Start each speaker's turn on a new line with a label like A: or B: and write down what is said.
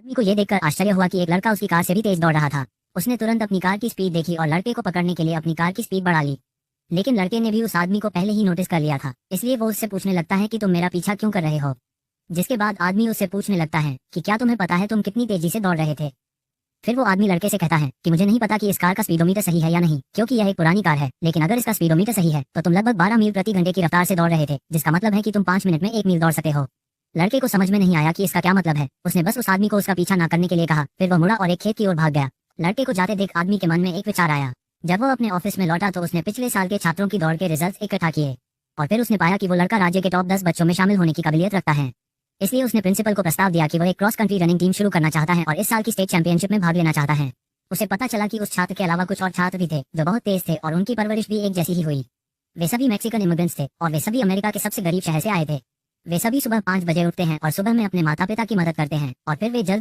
A: आदमी को यह देखकर आश्चर्य हुआ कि एक लड़का उसकी कार से भी तेज दौड़ रहा था। उसने तुरंत अपनी कार की स्पीड देखी और लड़के को पकड़ने के लिए अपनी कार की स्पीड बढ़ा ली। लेकिन लड़के ने भी उस आदमी को पहले ही नोटिस कर लिया था, इसलिए वो उससे पूछने लगता है कि तुम मेरा पीछा क्यों कर रहे हो। जिसके बाद आदमी उससे पूछने लगता है कि क्या तुम्हें पता है तुम कितनी तेजी से दौड़ रहे थे। फिर वो आदमी लड़के से कहता है कि मुझे नहीं पता कि इस कार का स्पीडोमीटर सही है या नहीं, क्योंकि यह एक पुरानी कार है, लेकिन अगर इसका स्पीडोमीटर सही है तो तुम लगभग 12 मील प्रति घंटे की रफ्तार से दौड़ रहे थे, जिसका मतलब है कि तुम 5 मिनट में 1 मील दौड़ सकते हो। लड़के को समझ में नहीं आया कि इसका क्या मतलब है। उसने बस उस आदमी को उसका पीछा ना करने के लिए कहा। फिर वह मुड़ा और एक खेत की ओर भाग गया। लड़के को जाते देख आदमी के मन में एक विचार आया। जब वो अपने ऑफिस में लौटा तो उसने पिछले साल के छात्रों की दौड़ के रिजल्ट्स इकट्ठा किए और फिर उसने पाया कि वो लड़का राज्य के टॉप 10 बच्चों में शामिल होने की काबिलियत रखता है। इसलिए उसने प्रिंसिपल को प्रस्ताव दिया कि वो एक क्रॉस कंट्री रनिंग टीम शुरू करना चाहता है और इस साल की स्टेट चैंपियनशिप में भाग लेना चाहता है। उसे पता चला कि उस छात्र के अलावा कुछ और छात्र भी थे जो बहुत तेज थे और उनकी परवरिश भी एक जैसी ही हुई। वे सभी मैक्सिकन इमिग्रेंट्स थे और वे सभी अमेरिका के सबसे गरीब शहर से आए थे। वे सभी सुबह 5 बजे उठते हैं और सुबह में अपने माता पिता की मदद करते हैं और फिर वे जल्द